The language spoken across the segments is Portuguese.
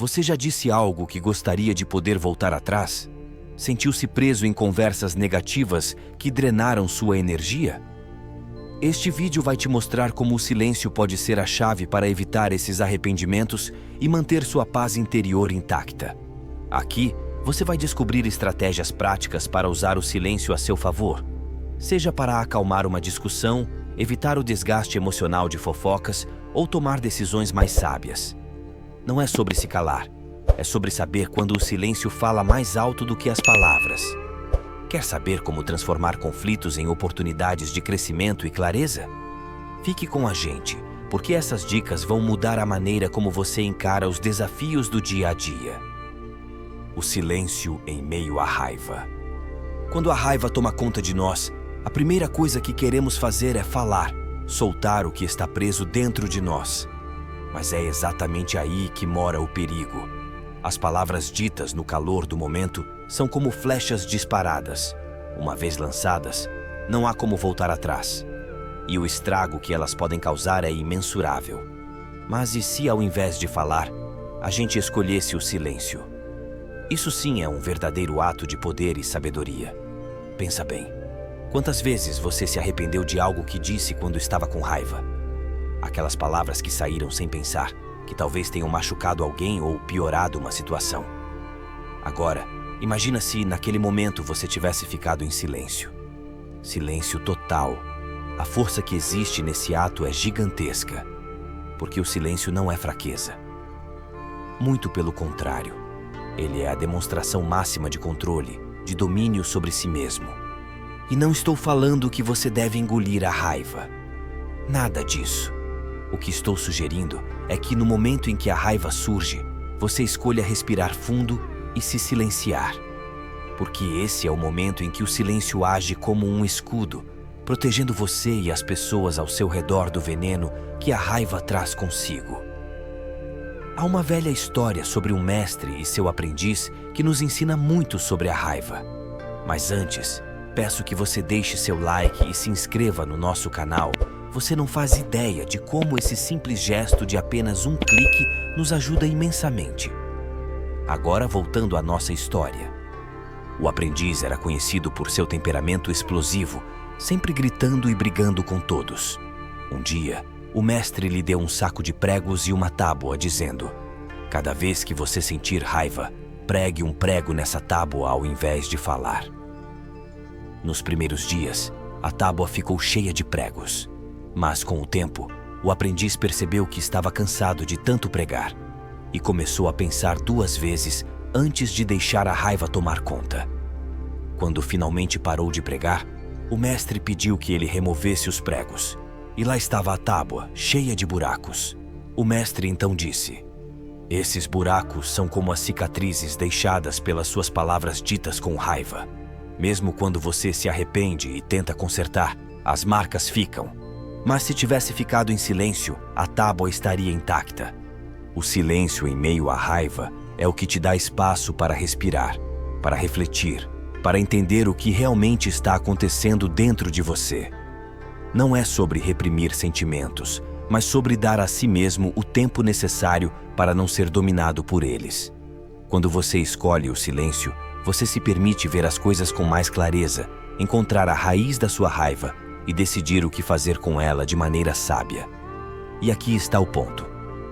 Você já disse algo que gostaria de poder voltar atrás? Sentiu-se preso em conversas negativas que drenaram sua energia? Este vídeo vai te mostrar como o silêncio pode ser a chave para evitar esses arrependimentos e manter sua paz interior intacta. Aqui, você vai descobrir estratégias práticas para usar o silêncio a seu favor, seja para acalmar uma discussão, evitar o desgaste emocional de fofocas ou tomar decisões mais sábias. Não é sobre se calar, é sobre saber quando o silêncio fala mais alto do que as palavras. Quer saber como transformar conflitos em oportunidades de crescimento e clareza? Fique com a gente, porque essas dicas vão mudar a maneira como você encara os desafios do dia a dia. O silêncio em meio à raiva. Quando a raiva toma conta de nós, a primeira coisa que queremos fazer é falar, soltar o que está preso dentro de nós. Mas é exatamente aí que mora o perigo. As palavras ditas no calor do momento são como flechas disparadas. Uma vez lançadas, não há como voltar atrás. E o estrago que elas podem causar é imensurável. Mas e se, ao invés de falar, a gente escolhesse o silêncio? Isso sim é um verdadeiro ato de poder e sabedoria. Pensa bem. Quantas vezes você se arrependeu de algo que disse quando estava com raiva? Aquelas palavras que saíram sem pensar, que talvez tenham machucado alguém ou piorado uma situação. Agora, imagina se naquele momento você tivesse ficado em silêncio. Silêncio total. A força que existe nesse ato é gigantesca, porque o silêncio não é fraqueza. Muito pelo contrário. Ele é a demonstração máxima de controle, de domínio sobre si mesmo. E não estou falando que você deve engolir a raiva. Nada disso. O que estou sugerindo é que no momento em que a raiva surge, você escolha respirar fundo e se silenciar. Porque esse é o momento em que o silêncio age como um escudo, protegendo você e as pessoas ao seu redor do veneno que a raiva traz consigo. Há uma velha história sobre um mestre e seu aprendiz que nos ensina muito sobre a raiva. Mas antes, peço que você deixe seu like e se inscreva no nosso canal. Você não faz ideia de como esse simples gesto de apenas um clique nos ajuda imensamente. Agora voltando à nossa história. O aprendiz era conhecido por seu temperamento explosivo, sempre gritando e brigando com todos. Um dia, o mestre lhe deu um saco de pregos e uma tábua, dizendo: "Cada vez que você sentir raiva, pregue um prego nessa tábua ao invés de falar." Nos primeiros dias, a tábua ficou cheia de pregos. Mas com o tempo, o aprendiz percebeu que estava cansado de tanto pregar e começou a pensar 2 vezes antes de deixar a raiva tomar conta. Quando finalmente parou de pregar, o mestre pediu que ele removesse os pregos. E lá estava a tábua, cheia de buracos. O mestre então disse: "Esses buracos são como as cicatrizes deixadas pelas suas palavras ditas com raiva. Mesmo quando você se arrepende e tenta consertar, as marcas ficam. Mas se tivesse ficado em silêncio, a tábua estaria intacta." O silêncio em meio à raiva é o que te dá espaço para respirar, para refletir, para entender o que realmente está acontecendo dentro de você. Não é sobre reprimir sentimentos, mas sobre dar a si mesmo o tempo necessário para não ser dominado por eles. Quando você escolhe o silêncio, você se permite ver as coisas com mais clareza, encontrar a raiz da sua raiva e decidir o que fazer com ela de maneira sábia. E aqui está o ponto.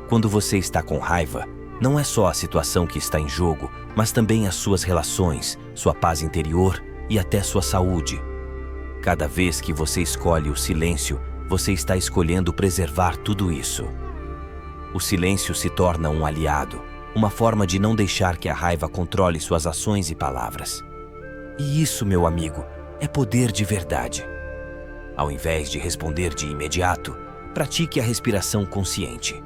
Quando você está com raiva, não é só a situação que está em jogo, mas também as suas relações, sua paz interior e até sua saúde. Cada vez que você escolhe o silêncio, você está escolhendo preservar tudo isso. O silêncio se torna um aliado, uma forma de não deixar que a raiva controle suas ações e palavras. E isso, meu amigo, é poder de verdade. Ao invés de responder de imediato, pratique a respiração consciente.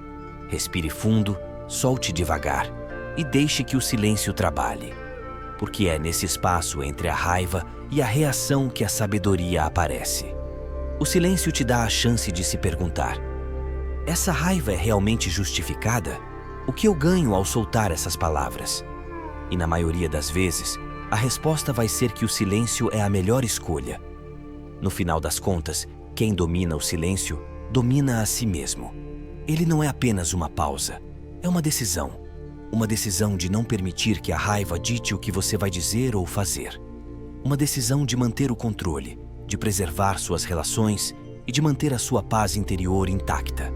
Respire fundo, solte devagar e deixe que o silêncio trabalhe. Porque é nesse espaço entre a raiva e a reação que a sabedoria aparece. O silêncio te dá a chance de se perguntar: essa raiva é realmente justificada? O que eu ganho ao soltar essas palavras? E na maioria das vezes, a resposta vai ser que o silêncio é a melhor escolha. No final das contas, quem domina o silêncio, domina a si mesmo. Ele não é apenas uma pausa, é uma decisão. Uma decisão de não permitir que a raiva dite o que você vai dizer ou fazer. Uma decisão de manter o controle, de preservar suas relações e de manter a sua paz interior intacta.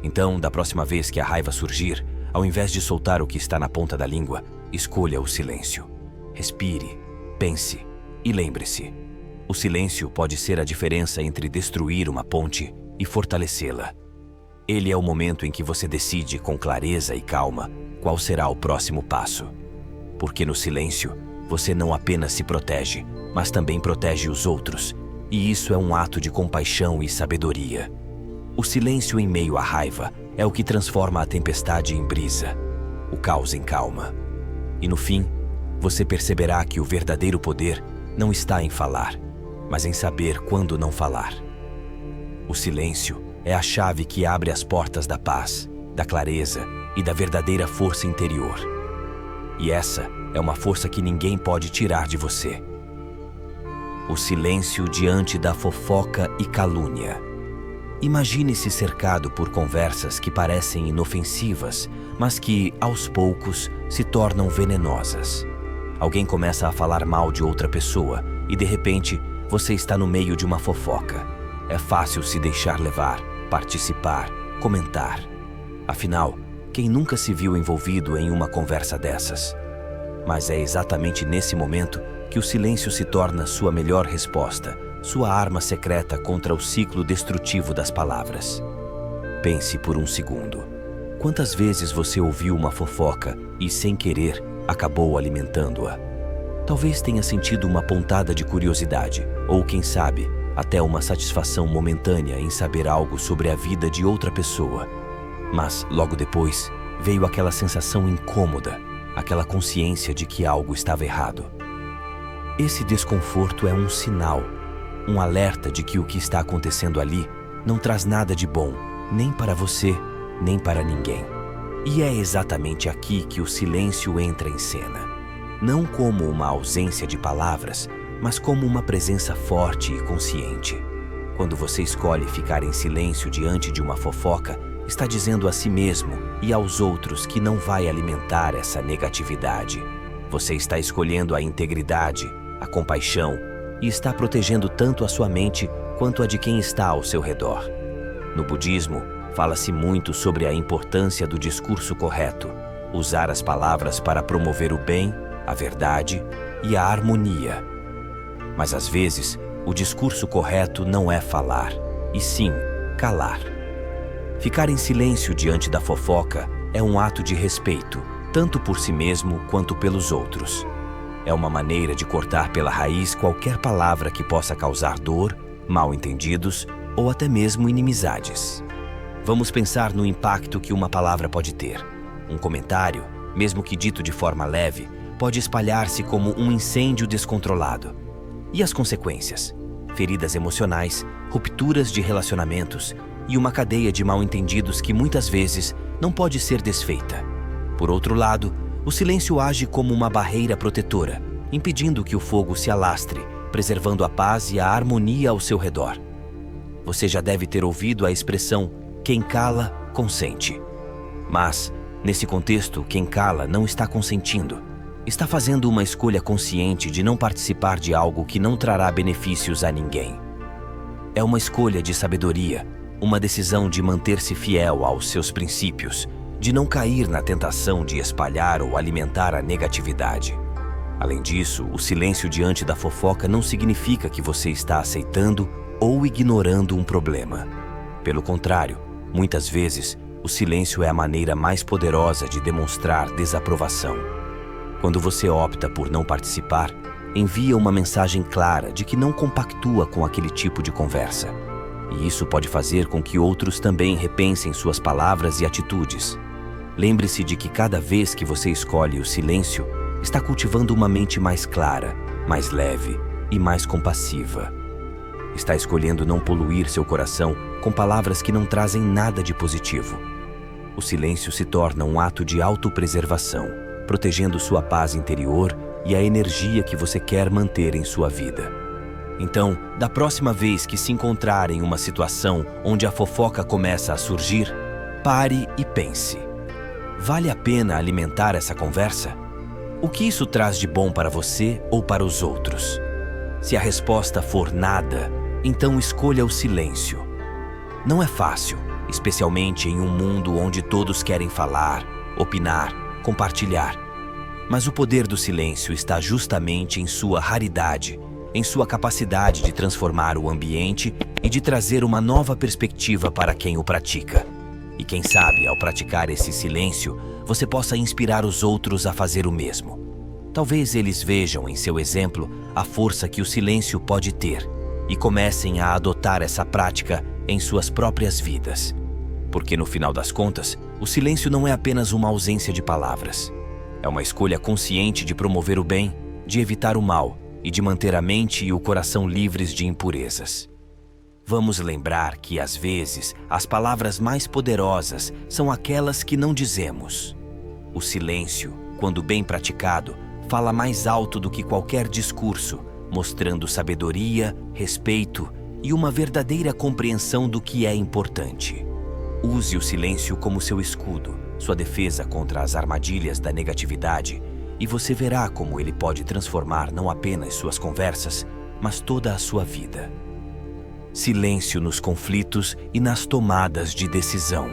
Então, da próxima vez que a raiva surgir, ao invés de soltar o que está na ponta da língua, escolha o silêncio. Respire, pense e lembre-se: o silêncio pode ser a diferença entre destruir uma ponte e fortalecê-la. Ele é o momento em que você decide com clareza e calma qual será o próximo passo. Porque no silêncio, você não apenas se protege, mas também protege os outros, e isso é um ato de compaixão e sabedoria. O silêncio em meio à raiva é o que transforma a tempestade em brisa, o caos em calma. E no fim, você perceberá que o verdadeiro poder não está em falar, mas em saber quando não falar. O silêncio é a chave que abre as portas da paz, da clareza e da verdadeira força interior. E essa é uma força que ninguém pode tirar de você. O silêncio diante da fofoca e calúnia. Imagine-se cercado por conversas que parecem inofensivas, mas que, aos poucos, se tornam venenosas. Alguém começa a falar mal de outra pessoa e, de repente, você está no meio de uma fofoca. É fácil se deixar levar, participar, comentar. Afinal, quem nunca se viu envolvido em uma conversa dessas? Mas é exatamente nesse momento que o silêncio se torna sua melhor resposta, sua arma secreta contra o ciclo destrutivo das palavras. Pense por um segundo. Quantas vezes você ouviu uma fofoca e, sem querer, acabou alimentando-a? Talvez tenha sentido uma pontada de curiosidade, ou quem sabe, até uma satisfação momentânea em saber algo sobre a vida de outra pessoa. Mas, logo depois, veio aquela sensação incômoda, aquela consciência de que algo estava errado. Esse desconforto é um sinal, um alerta de que o que está acontecendo ali não traz nada de bom, nem para você, nem para ninguém. E é exatamente aqui que o silêncio entra em cena. Não como uma ausência de palavras, mas como uma presença forte e consciente. Quando você escolhe ficar em silêncio diante de uma fofoca, está dizendo a si mesmo e aos outros que não vai alimentar essa negatividade. Você está escolhendo a integridade, a compaixão e está protegendo tanto a sua mente quanto a de quem está ao seu redor. No budismo, fala-se muito sobre a importância do discurso correto, usar as palavras para promover o bem, a verdade e a harmonia. Mas às vezes, o discurso correto não é falar, e sim calar. Ficar em silêncio diante da fofoca é um ato de respeito, tanto por si mesmo quanto pelos outros. É uma maneira de cortar pela raiz qualquer palavra que possa causar dor, mal-entendidos ou até mesmo inimizades. Vamos pensar no impacto que uma palavra pode ter. Um comentário, mesmo que dito de forma leve, pode espalhar-se como um incêndio descontrolado. E as consequências? Feridas emocionais, rupturas de relacionamentos e uma cadeia de mal-entendidos que muitas vezes não pode ser desfeita. Por outro lado, o silêncio age como uma barreira protetora, impedindo que o fogo se alastre, preservando a paz e a harmonia ao seu redor. Você já deve ter ouvido a expressão "quem cala, consente". Mas, nesse contexto, quem cala não está consentindo. Está fazendo uma escolha consciente de não participar de algo que não trará benefícios a ninguém. É uma escolha de sabedoria, uma decisão de manter-se fiel aos seus princípios, de não cair na tentação de espalhar ou alimentar a negatividade. Além disso, o silêncio diante da fofoca não significa que você está aceitando ou ignorando um problema. Pelo contrário, muitas vezes, o silêncio é a maneira mais poderosa de demonstrar desaprovação. Quando você opta por não participar, envia uma mensagem clara de que não compactua com aquele tipo de conversa. E isso pode fazer com que outros também repensem suas palavras e atitudes. Lembre-se de que cada vez que você escolhe o silêncio, está cultivando uma mente mais clara, mais leve e mais compassiva. Está escolhendo não poluir seu coração com palavras que não trazem nada de positivo. O silêncio se torna um ato de autopreservação, protegendo sua paz interior e a energia que você quer manter em sua vida. Então, da próxima vez que se encontrar em uma situação onde a fofoca começa a surgir, pare e pense. vale a pena alimentar essa conversa? O que isso traz de bom para você ou para os outros? Se a resposta for nada, então escolha o silêncio. Não é fácil, especialmente em um mundo onde todos querem falar, opinar, compartilhar. Mas o poder do silêncio está justamente em sua raridade, em sua capacidade de transformar o ambiente e de trazer uma nova perspectiva para quem o pratica. E quem sabe, ao praticar esse silêncio, você possa inspirar os outros a fazer o mesmo. Talvez eles vejam em seu exemplo a força que o silêncio pode ter e comecem a adotar essa prática em suas próprias vidas. Porque no final das contas, o silêncio não é apenas uma ausência de palavras. É uma escolha consciente de promover o bem, de evitar o mal e de manter a mente e o coração livres de impurezas. Vamos lembrar que, às vezes, as palavras mais poderosas são aquelas que não dizemos. O silêncio, quando bem praticado, fala mais alto do que qualquer discurso, mostrando sabedoria, respeito e uma verdadeira compreensão do que é importante. Use o silêncio como seu escudo, sua defesa contra as armadilhas da negatividade, e você verá como ele pode transformar não apenas suas conversas, mas toda a sua vida. Silêncio nos conflitos e nas tomadas de decisão.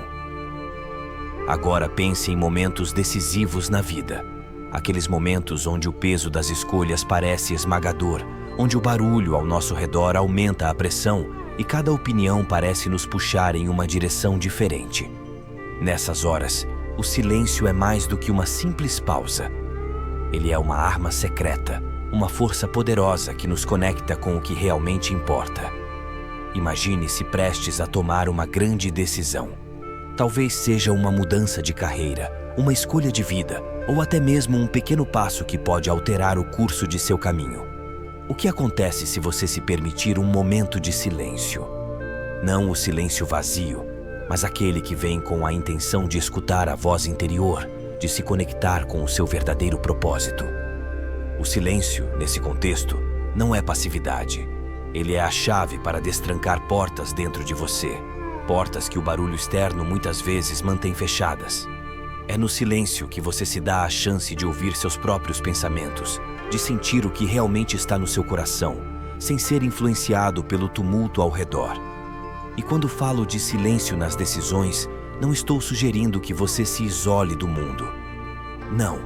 Agora pense em momentos decisivos na vida. Aqueles momentos onde o peso das escolhas parece esmagador, onde o barulho ao nosso redor aumenta a pressão e cada opinião parece nos puxar em uma direção diferente. Nessas horas, o silêncio é mais do que uma simples pausa. Ele é uma arma secreta, uma força poderosa que nos conecta com o que realmente importa. Imagine-se prestes a tomar uma grande decisão. Talvez seja uma mudança de carreira, uma escolha de vida, ou até mesmo um pequeno passo que pode alterar o curso de seu caminho. O que acontece se você se permitir um momento de silêncio? Não o silêncio vazio, mas aquele que vem com a intenção de escutar a voz interior, de se conectar com o seu verdadeiro propósito. O silêncio, nesse contexto, não é passividade. Ele é a chave para destrancar portas dentro de você, portas que o barulho externo muitas vezes mantém fechadas. É no silêncio que você se dá a chance de ouvir seus próprios pensamentos, de sentir o que realmente está no seu coração, sem ser influenciado pelo tumulto ao redor. E quando falo de silêncio nas decisões, não estou sugerindo que você se isole do mundo. Não.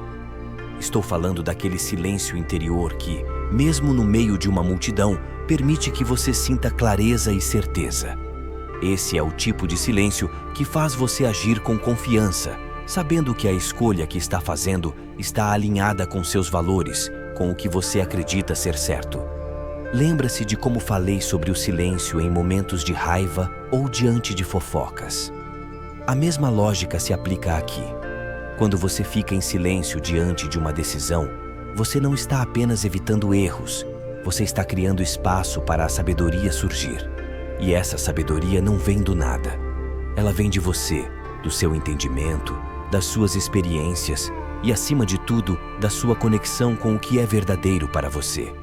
Estou falando daquele silêncio interior que, mesmo no meio de uma multidão, permite que você sinta clareza e certeza. Esse é o tipo de silêncio que faz você agir com confiança, sabendo que a escolha que está fazendo está alinhada com seus valores, com o que você acredita ser certo. Lembra-se de como falei sobre o silêncio em momentos de raiva ou diante de fofocas. A mesma lógica se aplica aqui. Quando você fica em silêncio diante de uma decisão, você não está apenas evitando erros, você está criando espaço para a sabedoria surgir. E essa sabedoria não vem do nada. Ela vem de você, do seu entendimento, das suas experiências e, acima de tudo, da sua conexão com o que é verdadeiro para você.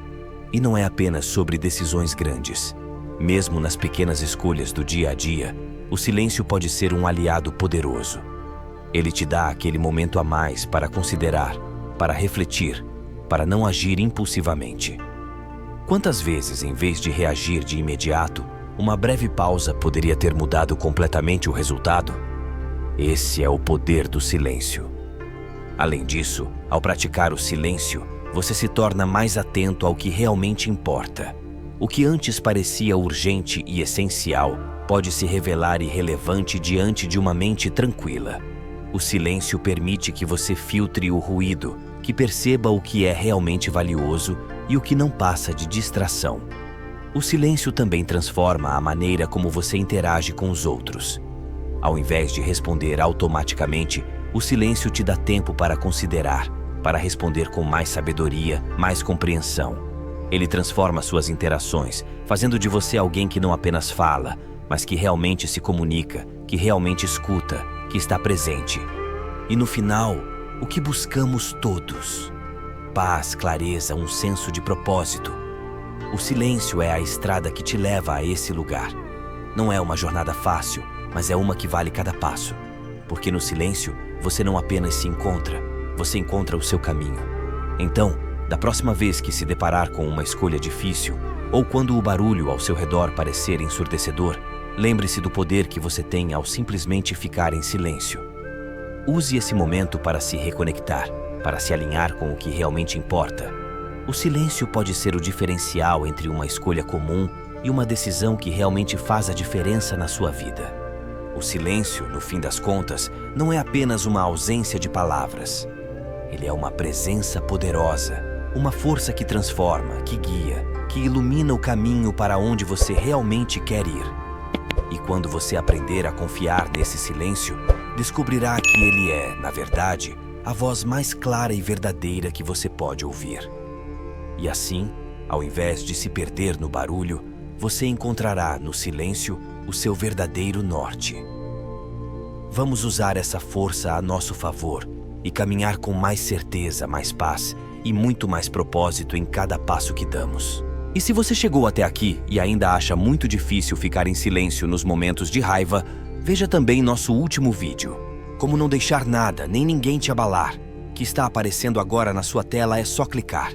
E não é apenas sobre decisões grandes. Mesmo nas pequenas escolhas do dia a dia, o silêncio pode ser um aliado poderoso. Ele te dá aquele momento a mais para considerar, para refletir, para não agir impulsivamente. Quantas vezes, em vez de reagir de imediato, uma breve pausa poderia ter mudado completamente o resultado? Esse é o poder do silêncio. Além disso, ao praticar o silêncio, você se torna mais atento ao que realmente importa. O que antes parecia urgente e essencial pode se revelar irrelevante diante de uma mente tranquila. O silêncio permite que você filtre o ruído, que perceba o que é realmente valioso e o que não passa de distração. O silêncio também transforma a maneira como você interage com os outros. Ao invés de responder automaticamente, o silêncio te dá tempo para considerar, para responder com mais sabedoria, mais compreensão. Ele transforma suas interações, fazendo de você alguém que não apenas fala, mas que realmente se comunica, que realmente escuta, que está presente. E no final, o que buscamos todos? Paz, clareza, um senso de propósito. O silêncio é a estrada que te leva a esse lugar. Não é uma jornada fácil, mas é uma que vale cada passo. Porque no silêncio, você não apenas se encontra, você encontra o seu caminho. Então, da próxima vez que se deparar com uma escolha difícil, ou quando o barulho ao seu redor parecer ensurdecedor, lembre-se do poder que você tem ao simplesmente ficar em silêncio. Use esse momento para se reconectar, para se alinhar com o que realmente importa. O silêncio pode ser o diferencial entre uma escolha comum e uma decisão que realmente faz a diferença na sua vida. O silêncio, no fim das contas, não é apenas uma ausência de palavras. Ele é uma presença poderosa, uma força que transforma, que guia, que ilumina o caminho para onde você realmente quer ir. E quando você aprender a confiar nesse silêncio, descobrirá que ele é, na verdade, a voz mais clara e verdadeira que você pode ouvir. E assim, ao invés de se perder no barulho, você encontrará no silêncio o seu verdadeiro norte. Vamos usar essa força a nosso favor e caminhar com mais certeza, mais paz e muito mais propósito em cada passo que damos. E se você chegou até aqui e ainda acha muito difícil ficar em silêncio nos momentos de raiva, veja também nosso último vídeo. Como não deixar nada nem ninguém te abalar, que está aparecendo agora na sua tela, é só clicar.